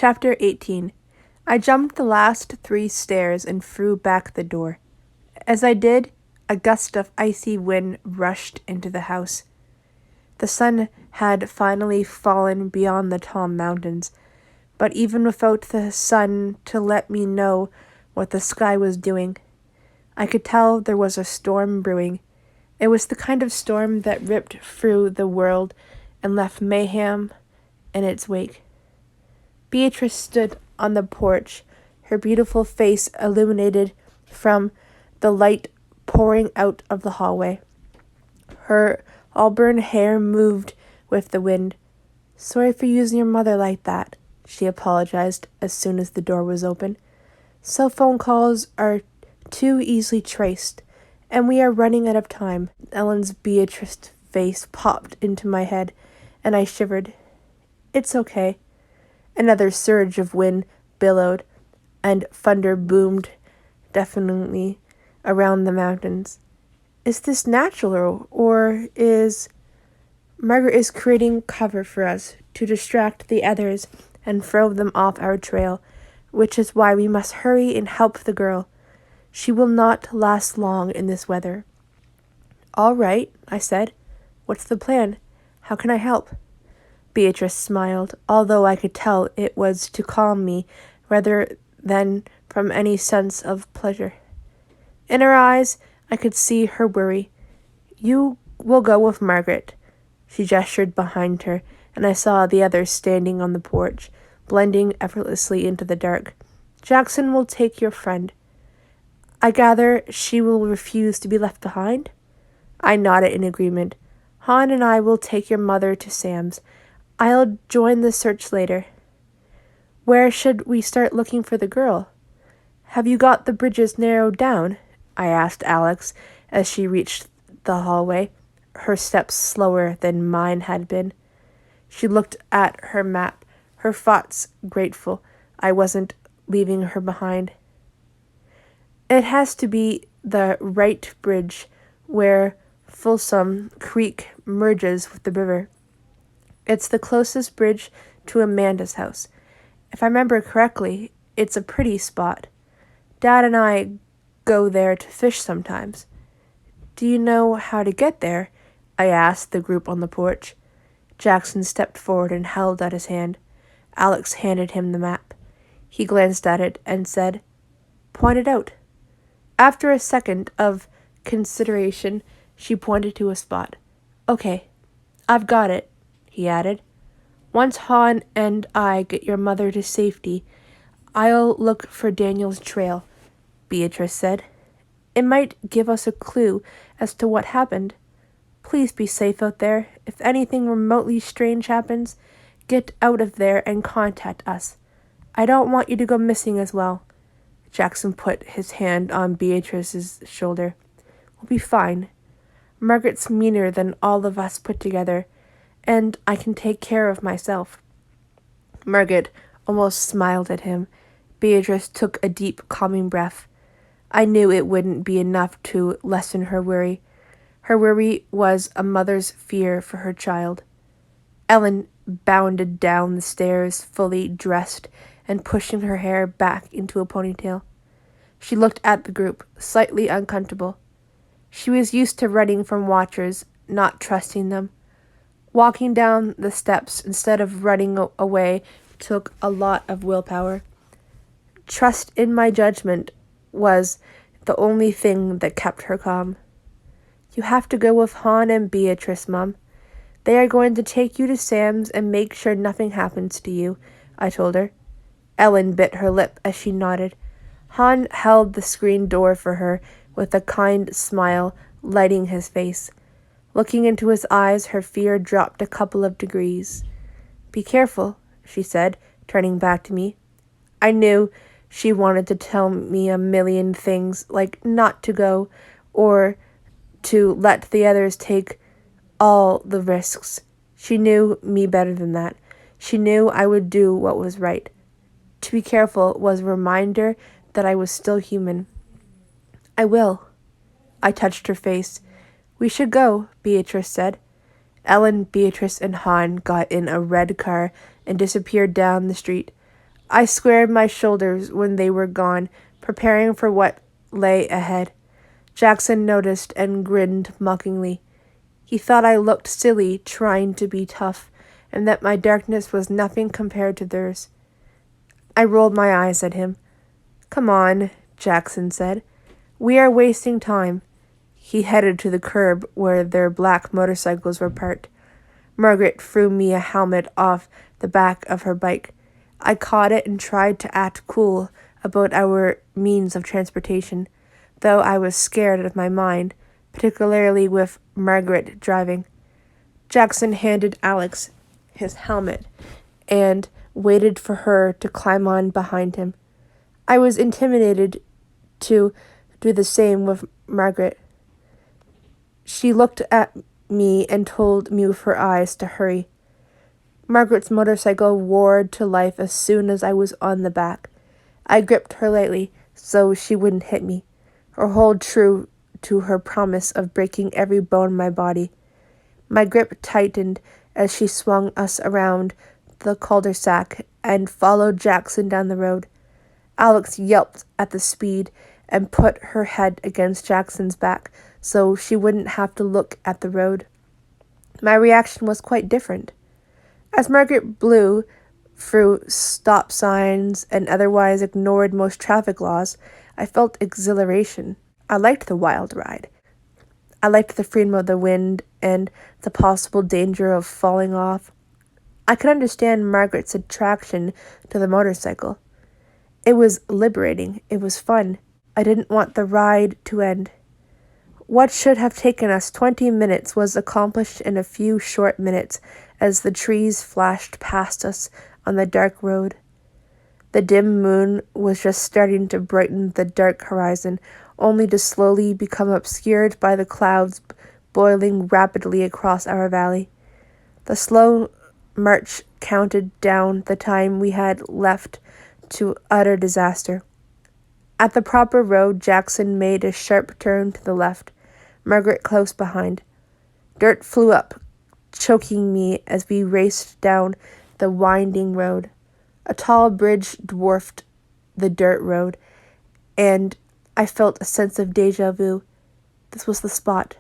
Chapter 18. I jumped the last 3 stairs and threw back the door. As I did, a gust of icy wind rushed into the house. The sun had finally fallen beyond the tall mountains, but even without the sun to let me know what the sky was doing, I could tell there was a storm brewing. It was the kind of storm that ripped through the world and left mayhem in its wake. Beatrice stood on the porch, her beautiful face illuminated from the light pouring out of the hallway. Her auburn hair moved with the wind. "Sorry for using your mother like that," she apologized as soon as the door was open. "Cell phone calls are too easily traced, and we are running out of time." Ellen's Beatrice face popped into my head, and I shivered. "It's okay." Another surge of wind billowed, and thunder boomed deafeningly around the mountains. "Is this natural, or is Margaret is creating cover for us to distract the others and throw them off our trail, which is why we must hurry and help the girl. She will not last long in this weather." "All right," I said. "What's the plan? How can I help?" Beatrice smiled, although I could tell it was to calm me rather than from any sense of pleasure. In her eyes, I could see her worry. "You will go with Margaret." She gestured behind her, and I saw the others standing on the porch, blending effortlessly into the dark. "Jackson will take your friend. I gather she will refuse to be left behind?" I nodded in agreement. "Han and I will take your mother to Sam's. I'll join the search later." "Where should we start looking for the girl? Have you got the bridges narrowed down?" I asked Alex as she reached the hallway, her steps slower than mine had been. She looked at her map, her thoughts grateful I wasn't leaving her behind. "It has to be the right bridge where Purcell Creek merges with the river. It's the closest bridge to Amanda's house. If I remember correctly, it's a pretty spot. Dad and I go there to fish sometimes." "Do you know how to get there?" I asked the group on the porch. Jackson stepped forward and held out his hand. Alex handed him the map. He glanced at it and said, "Point it out." After a second of consideration, she pointed to a spot. "Okay, I've got it," he added. "Once Han and I get your mother to safety, I'll look for Daniel's trail," Beatrice said. "It might give us a clue as to what happened. Please be safe out there. If anything remotely strange happens, get out of there and contact us. I don't want you to go missing as well." Jackson put his hand on Beatrice's shoulder. "We'll be fine. Margaret's meaner than all of us put together, and I can take care of myself." Margaret almost smiled at him. Beatrice took a deep, calming breath. I knew it wouldn't be enough to lessen her worry. Her worry was a mother's fear for her child. Ellen bounded down the stairs, fully dressed and pushing her hair back into a ponytail. She looked at the group, slightly uncomfortable. She was used to running from watchers, not trusting them. Walking down the steps instead of running away took a lot of willpower. Trust in my judgment was the only thing that kept her calm. "You have to go with Han and Beatrice, Mum. They are going to take you to Sam's and make sure nothing happens to you," I told her. Ellen bit her lip as she nodded. Han held the screen door for her with a kind smile lighting his face. Looking into his eyes, her fear dropped a couple of degrees. "Be careful," she said, turning back to me. I knew she wanted to tell me a million things, like not to go, or to let the others take all the risks. She knew me better than that. She knew I would do what was right. To be careful was a reminder that I was still human. "I will." I touched her face. "We should go," Beatrice said. Ellen, Beatrice, and Han got in a red car and disappeared down the street. I squared my shoulders when they were gone, preparing for what lay ahead. Jackson noticed and grinned mockingly. He thought I looked silly trying to be tough, and that my darkness was nothing compared to theirs. I rolled my eyes at him. "Come on," Jackson said. "We are wasting time." He headed to the curb where their black motorcycles were parked. Margaret threw me a helmet off the back of her bike. I caught it and tried to act cool about our means of transportation, though I was scared out of my mind, particularly with Margaret driving. Jackson handed Alex his helmet and waited for her to climb on behind him. I was intimidated to do the same with Margaret. She looked at me and told me with her eyes to hurry. Margaret's motorcycle roared to life as soon as I was on the back. I gripped her lightly so she wouldn't hit me, her hold true to her promise of breaking every bone in my body. My grip tightened as she swung us around the cul-de-sac and followed Jackson down the road. Alex yelped at the speed and put her head against Jackson's back so she wouldn't have to look at the road. My reaction was quite different. As Margaret blew through stop signs and otherwise ignored most traffic laws, I felt exhilaration. I liked the wild ride. I liked the freedom of the wind and the possible danger of falling off. I could understand Margaret's attraction to the motorcycle. It was liberating. It was fun. I didn't want the ride to end. What should have taken us 20 minutes was accomplished in a few short minutes as the trees flashed past us on the dark road. The dim moon was just starting to brighten the dark horizon, only to slowly become obscured by the clouds boiling rapidly across our valley. The slow march counted down the time we had left to utter disaster. At the proper road, Jackson made a sharp turn to the left, Margaret close behind. Dirt flew up, choking me as we raced down the winding road. A tall bridge dwarfed the dirt road, and I felt a sense of déjà vu. This was the spot.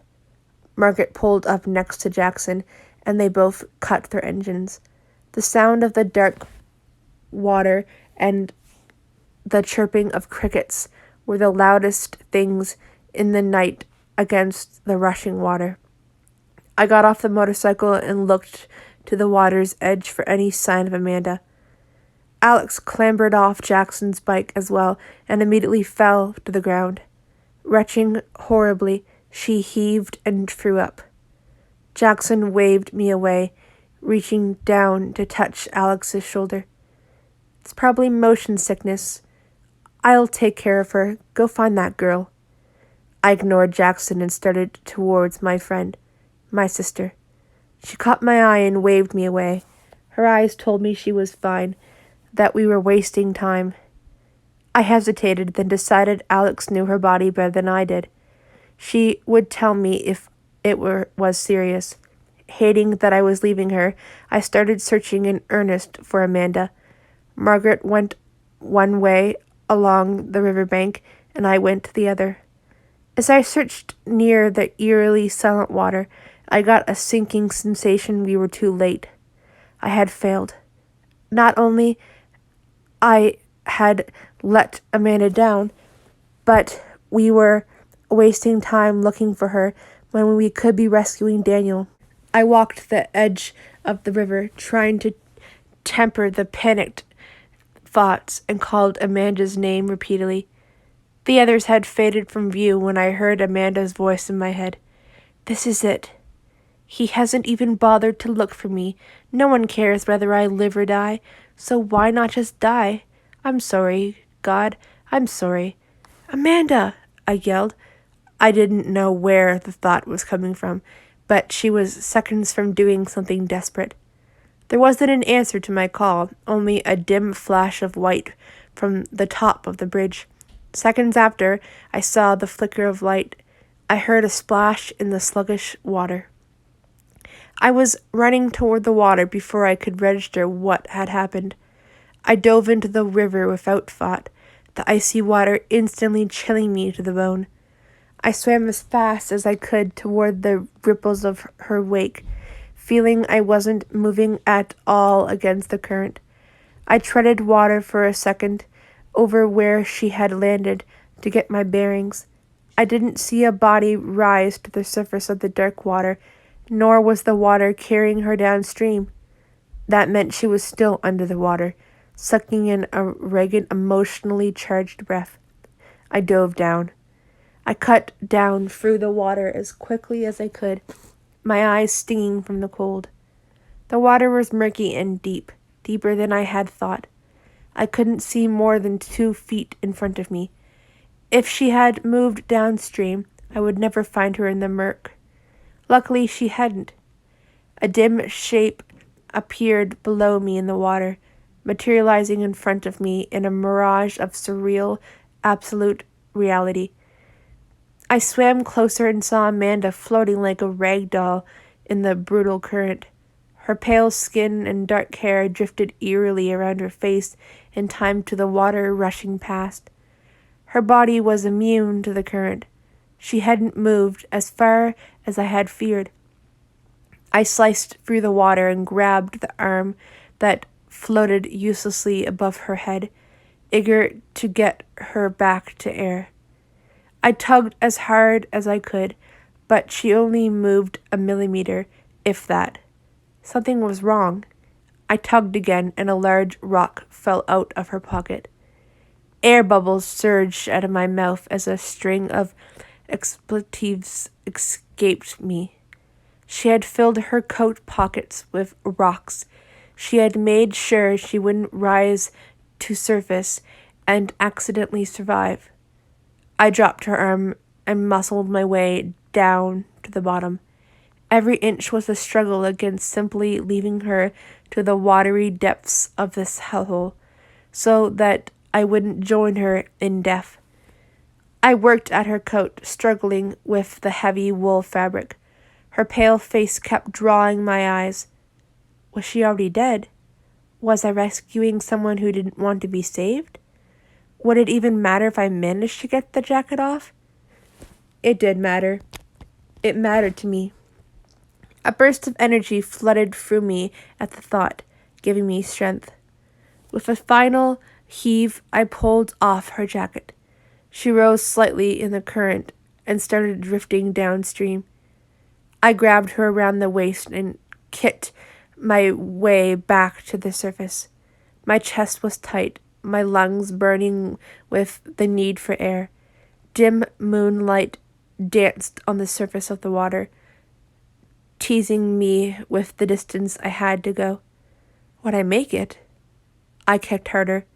Margaret pulled up next to Jackson, and they both cut their engines. The sound of the dark water and the chirping of crickets were the loudest things in the night against the rushing water. I got off the motorcycle and looked to the water's edge for any sign of Amanda. Alex clambered off Jackson's bike as well and immediately fell to the ground. Retching horribly, she heaved and threw up. Jackson waved me away, reaching down to touch Alex's shoulder. "It's probably motion sickness. I'll take care of her. Go find that girl." I ignored Jackson and started towards my friend, my sister. She caught my eye and waved me away. Her eyes told me she was fine, that we were wasting time. I hesitated, then decided Alex knew her body better than I did. She would tell me if it was serious. Hating that I was leaving her, I started searching in earnest for Amanda. Margaret went one way along the riverbank, and I went the other. As I searched near the eerily silent water, I got a sinking sensation we were too late. I had failed. Not only I had let Amanda down, but we were wasting time looking for her when we could be rescuing Daniel. I walked the edge of the river, trying to temper the panicked thoughts, and called Amanda's name repeatedly. The others had faded from view when I heard Amanda's voice in my head. "This is it. He hasn't even bothered to look for me. No one cares whether I live or die, so why not just die? I'm sorry, God. I'm sorry." "Amanda!" I yelled. I didn't know where the thought was coming from, but she was seconds from doing something desperate. There wasn't an answer to my call, only a dim flash of white from the top of the bridge. Seconds after I saw the flicker of light, I heard a splash in the sluggish water. I was running toward the water before I could register what had happened. I dove into the river without thought, the icy water instantly chilling me to the bone. I swam as fast as I could toward the ripples of her wake, feeling I wasn't moving at all against the current. I treaded water for a second over where she had landed to get my bearings. I didn't see a body rise to the surface of the dark water, nor was the water carrying her downstream. That meant she was still under the water, sucking in a ragged, emotionally charged breath. I dove down. I cut down through the water as quickly as I could, my eyes stinging from the cold. The water was murky and deep, deeper than I had thought. I couldn't see more than 2 feet in front of me. If she had moved downstream, I would never find her in the murk. Luckily, she hadn't. A dim shape appeared below me in the water, materializing in front of me in a mirage of surreal, absolute reality. I swam closer and saw Amanda floating like a rag doll in the brutal current. Her pale skin and dark hair drifted eerily around her face in time to the water rushing past. Her body was immune to the current. She hadn't moved as far as I had feared. I sliced through the water and grabbed the arm that floated uselessly above her head, eager to get her back to air. I tugged as hard as I could, but she only moved a millimeter, if that. Something was wrong. I tugged again, and a large rock fell out of her pocket. Air bubbles surged out of my mouth as a string of expletives escaped me. She had filled her coat pockets with rocks. She had made sure she wouldn't rise to surface and accidentally survive. I dropped her arm and muscled my way down to the bottom. Every inch was a struggle against simply leaving her to the watery depths of this hellhole, so that I wouldn't join her in death. I worked at her coat, struggling with the heavy wool fabric. Her pale face kept drawing my eyes. Was she already dead? Was I rescuing someone who didn't want to be saved? Would it even matter if I managed to get the jacket off? It did matter. It mattered to me. A burst of energy flooded through me at the thought, giving me strength. With a final heave, I pulled off her jacket. She rose slightly in the current and started drifting downstream. I grabbed her around the waist and kicked my way back to the surface. My chest was tight, my lungs burning with the need for air. Dim moonlight danced on the surface of the water, teasing me with the distance I had to go. Would I make it? I kicked harder.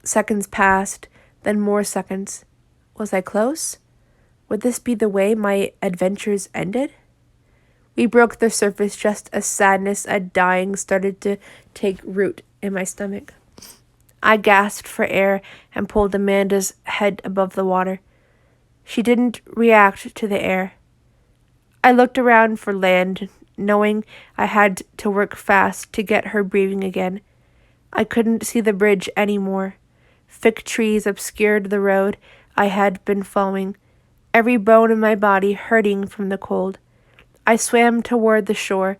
Seconds passed, then more seconds. Was I close? Would this be the way my adventures ended? We broke the surface just as sadness at dying started to take root in my stomach. I gasped for air and pulled Amanda's head above the water. She didn't react to the air. I looked around for land, knowing I had to work fast to get her breathing again. I couldn't see the bridge anymore. Thick trees obscured the road I had been following, every bone in my body hurting from the cold. I swam toward the shore.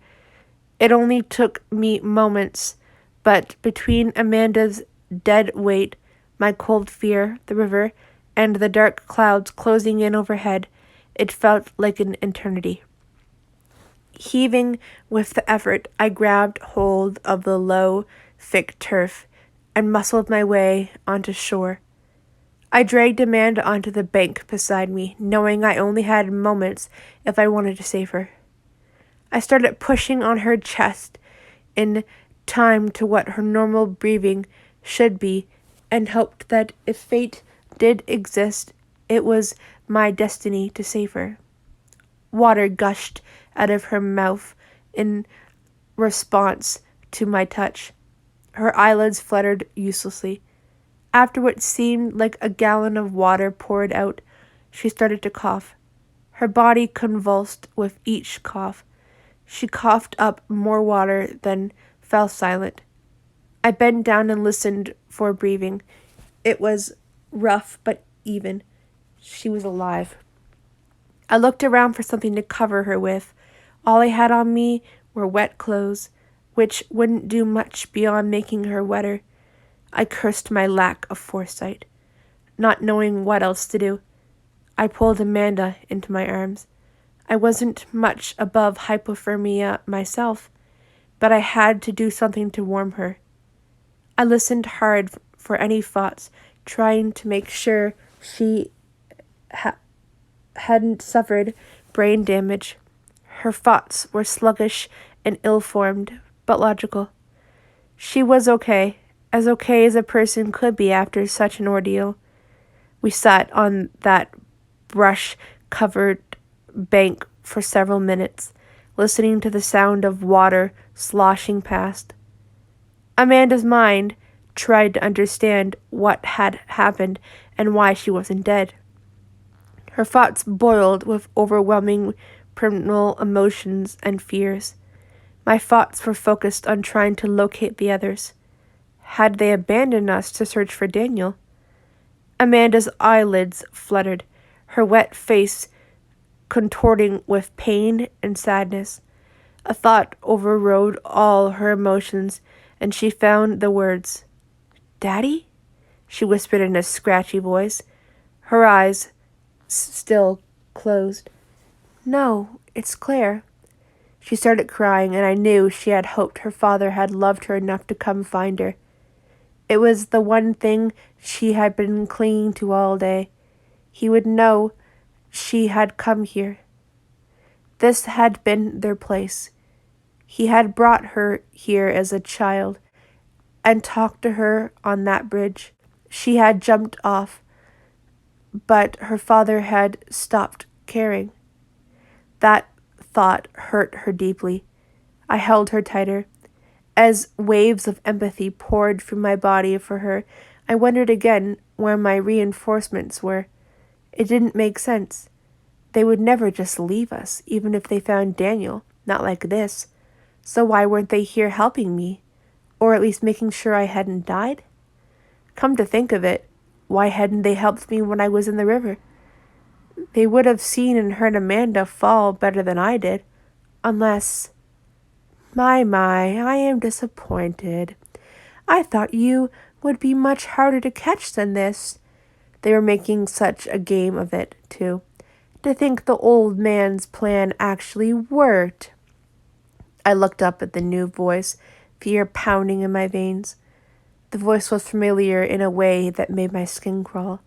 It only took me moments, but between Amanda's dead weight, my cold fear, the river, and the dark clouds closing in overhead, it felt like an eternity. Heaving with the effort, I grabbed hold of the low, thick turf and muscled my way onto shore. I dragged Amanda onto the bank beside me, knowing I only had moments if I wanted to save her. I started pushing on her chest in time to what her normal breathing should be, and hoped that if fate did exist, it was my destiny to save her. Water gushed out of her mouth in response to my touch. Her eyelids fluttered uselessly. After what seemed like a gallon of water poured out, she started to cough. Her body convulsed with each cough. She coughed up more water, then fell silent. I bent down and listened for breathing. It was rough but even. She was alive. I looked around for something to cover her with. All I had on me were wet clothes, which wouldn't do much beyond making her wetter. I cursed my lack of foresight. Not knowing what else to do, I pulled Amanda into my arms. I wasn't much above hypothermia myself, but I had to do something to warm her. I listened hard for any thoughts, trying to make sure she hadn't suffered brain damage. Her thoughts were sluggish and ill-formed, but logical. She was okay as a person could be after such an ordeal. We sat on that brush-covered bank for several minutes, listening to the sound of water sloshing past. Amanda's mind tried to understand what had happened and why she wasn't dead. Her thoughts boiled with overwhelming primal emotions and fears. My thoughts were focused on trying to locate the others. Had they abandoned us to search for Daniel? Amanda's eyelids fluttered, her wet face contorting with pain and sadness. A thought overrode all her emotions, and she found the words. "Daddy?" she whispered in a scratchy voice, her eyes still closed. "No, it's Claire." She started crying, and I knew she had hoped her father had loved her enough to come find her. It was the one thing she had been clinging to all day. He would know she had come here. This had been their place. He had brought her here as a child and talked to her on that bridge. She had jumped off, but her father had stopped caring. That thought hurt her deeply. I held her tighter. As waves of empathy poured through my body for her, I wondered again where my reinforcements were. It didn't make sense. They would never just leave us, even if they found Daniel, not like this. So why weren't they here helping me? Or at least making sure I hadn't died? Come to think of it, why hadn't they helped me when I was in the river? They would have seen and heard Amanda fall better than I did. Unless... My, I am disappointed. I thought you would be much harder to catch than this. They were making such a game of it, too. To think the old man's plan actually worked. I looked up at the new voice, fear pounding in my veins. The voice was familiar in a way that made my skin crawl.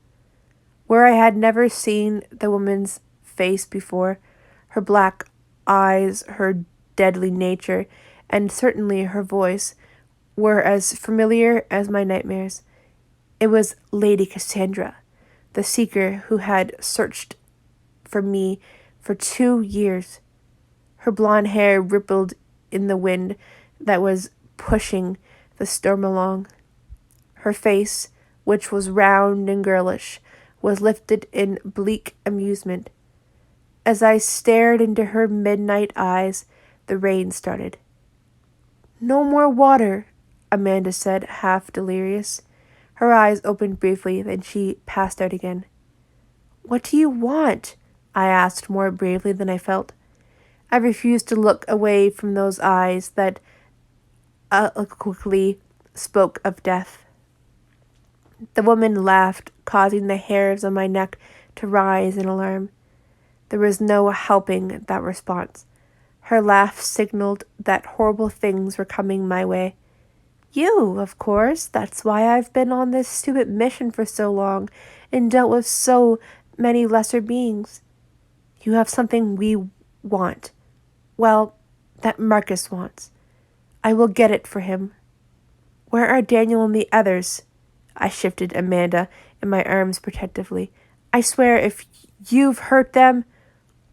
Where I had never seen the woman's face before, her black eyes, her deadly nature, and certainly her voice, were as familiar as my nightmares. It was Lady Cassandra, the seeker who had searched for me for 2 years. Her blonde hair rippled in the wind that was pushing the storm along. Her face, which was round and girlish, was lifted in bleak amusement. As I stared into her midnight eyes, the rain started. "No more water," Amanda said, half delirious. Her eyes opened briefly, then she passed out again. "What do you want?" I asked more bravely than I felt. I refused to look away from those eyes that eloquently spoke of death. The woman laughed, causing the hairs on my neck to rise in alarm. There was no helping that response. Her laugh signaled that horrible things were coming my way. "You, of course. That's why I've been on this stupid mission for so long and dealt with so many lesser beings. You have something we want. Well, that Marcus wants. I will get it for him. Where are Daniel and the others?" I shifted Amanda in my arms protectively. "I swear if you've hurt them..."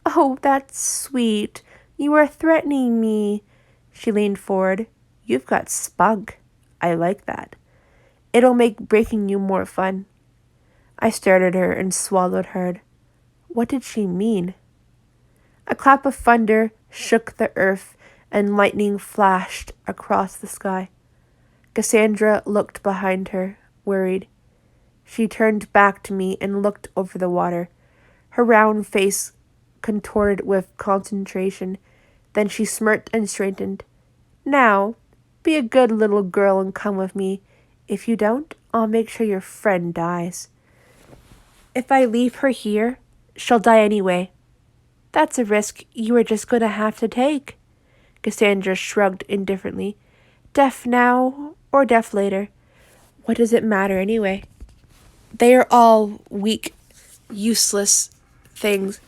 "Oh, that's sweet. You are threatening me." She leaned forward. "You've got spunk. I like that. It'll make breaking you more fun." I stared at her and swallowed hard. What did she mean? A clap of thunder shook the earth and lightning flashed across the sky. Cassandra looked behind her, worried. She turned back to me and looked over the water, her round face contorted with concentration. Then she smirked and straightened. Now, be a good little girl and come with me. If you don't, I'll make sure your friend dies. If I leave her here, she'll die anyway. That's a risk you are just going to have to take. Cassandra shrugged indifferently. Deaf now or deaf later. What does it matter anyway? They are all weak, useless things.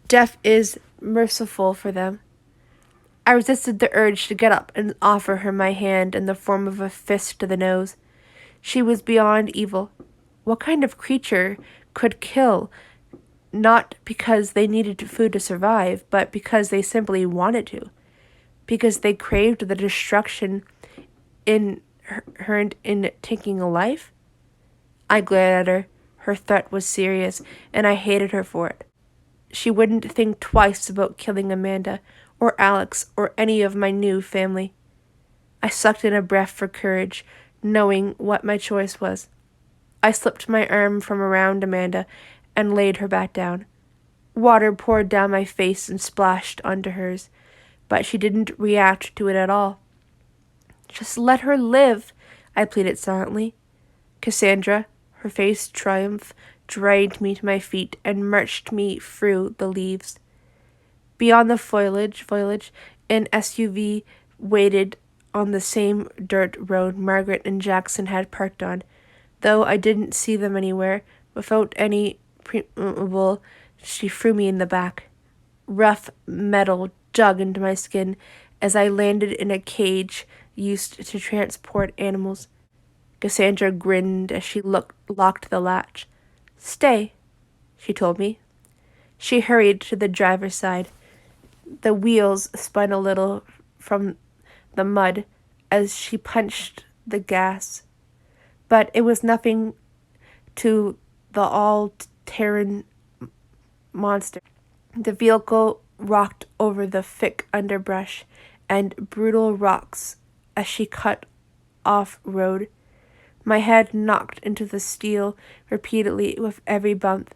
Death is merciful for them. I resisted the urge to get up and offer her my hand in the form of a fist to the nose. She was beyond evil. What kind of creature could kill, not because they needed food to survive, but because they simply wanted to? Because they craved the destruction inherent in taking a life? I glared at her. Her threat was serious, and I hated her for it. She wouldn't think twice about killing Amanda, or Alex, or any of my new family. I sucked in a breath for courage, knowing what my choice was. I slipped my arm from around Amanda and laid her back down. Water poured down my face and splashed onto hers, but she didn't react to it at all. Just let her live, I pleaded silently. Cassandra, her face triumph, dragged me to my feet and marched me through the leaves. Beyond the foliage, an SUV waited on the same dirt road Margaret and Jackson had parked on. Though I didn't see them anywhere, without any preamble, she threw me in the back. Rough metal dug into my skin as I landed in a cage used to transport animals. Cassandra grinned as she locked the latch. Stay, she told me. She hurried to the driver's side. The wheels spun a little from the mud as she punched the gas, but it was nothing to the all-Terran monster. The vehicle rocked over the thick underbrush and brutal rocks as she cut off-road. My head knocked into the steel repeatedly with every bump.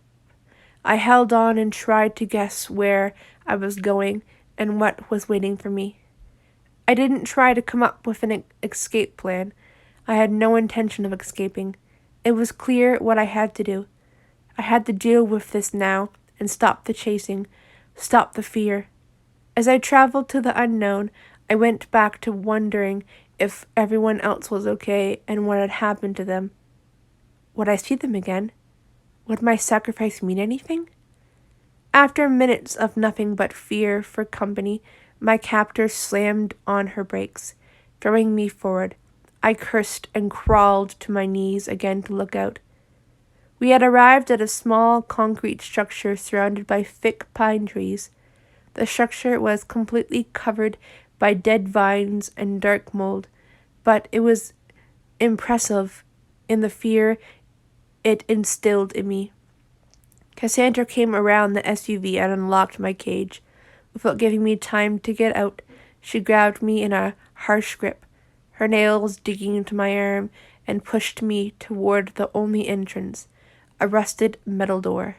I held on and tried to guess where I was going and what was waiting for me. I didn't try to come up with an escape plan. I had no intention of escaping. It was clear what I had to do. I had to deal with this now and stop the chasing, stop the fear. As I traveled to the unknown, I went back to wondering if everyone else was okay and what had happened to them. Would I see them again? Would my sacrifice mean anything? After minutes of nothing but fear for company, my captor slammed on her brakes, throwing me forward. I cursed and crawled to my knees again to look out. We had arrived at a small concrete structure surrounded by thick pine trees. The structure was completely covered by dead vines and dark mold, but it was impressive in the fear it instilled in me. Cassandra came around the SUV and unlocked my cage. Without giving me time to get out, she grabbed me in a harsh grip, her nails digging into my arm, and pushed me toward the only entrance, a rusted metal door.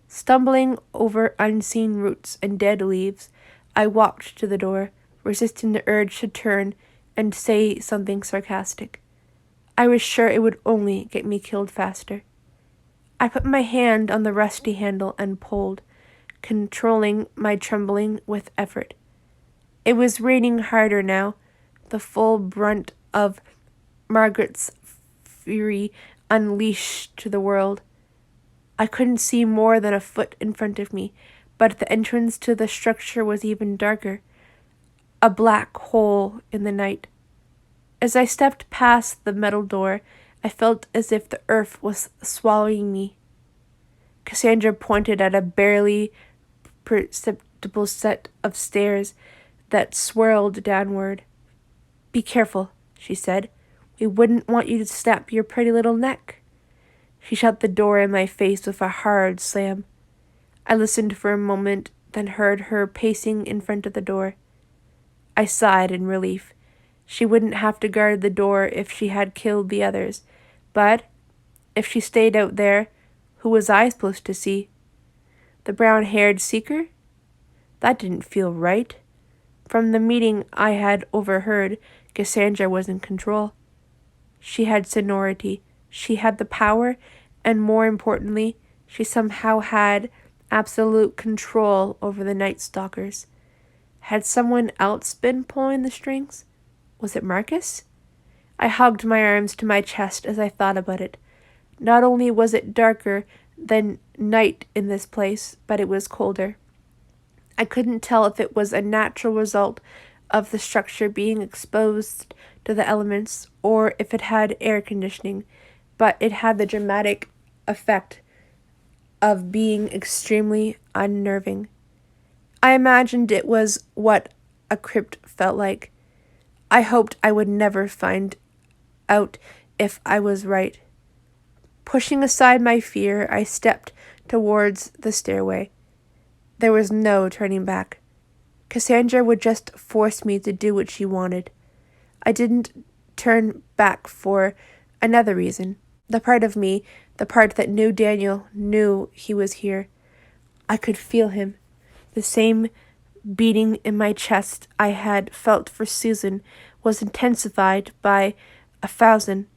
Stumbling over unseen roots and dead leaves, I walked to the door, resisting the urge to turn and say something sarcastic. I was sure it would only get me killed faster. I put my hand on the rusty handle and pulled, controlling my trembling with effort. It was raining harder now, the full brunt of Margaret's fury unleashed to the world. I couldn't see more than a foot in front of me, but the entrance to the structure was even darker, a black hole in the night. As I stepped past the metal door, I felt as if the earth was swallowing me. Cassandra pointed at a barely perceptible set of stairs that swirled downward. Be careful, she said. We wouldn't want you to snap your pretty little neck. She shut the door in my face with a hard slam. I listened for a moment, then heard her pacing in front of the door. I sighed in relief. She wouldn't have to guard the door if she had killed the others. But if she stayed out there, who was I supposed to see? The brown-haired seeker? That didn't feel right. From the meeting I had overheard, Cassandra was in control. She had seniority, she had the power, and more importantly, she somehow had absolute control over the Night Stalkers. Had someone else been pulling the strings? Was it Marcus? I hugged my arms to my chest as I thought about it. Not only was it darker than night in this place, but it was colder. I couldn't tell if it was a natural result of the structure being exposed to the elements or if it had air conditioning, but it had the dramatic effect of being extremely unnerving. I imagined it was what a crypt felt like. I hoped I would never find out if I was right. Pushing aside my fear, I stepped towards the stairway. There was no turning back. Cassandra would just force me to do what she wanted. I didn't turn back for another reason. The part of me, the part that knew Daniel, knew he was here. I could feel him. The same beating in my chest I had felt for Susan was intensified by 1,000.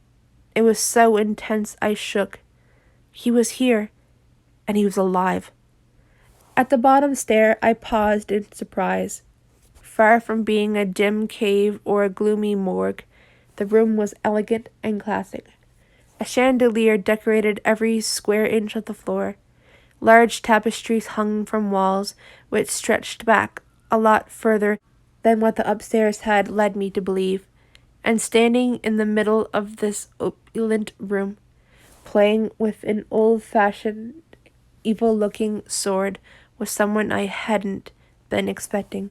It was so intense I shook. He was here, and he was alive. At the bottom stair, I paused in surprise. Far from being a dim cave or a gloomy morgue, the room was elegant and classic. A chandelier decorated every square inch of the floor. Large tapestries hung from walls which stretched back a lot further than what the upstairs had led me to believe. And standing in the middle of this opulent room, playing with an old-fashioned, evil-looking sword, was someone I hadn't been expecting.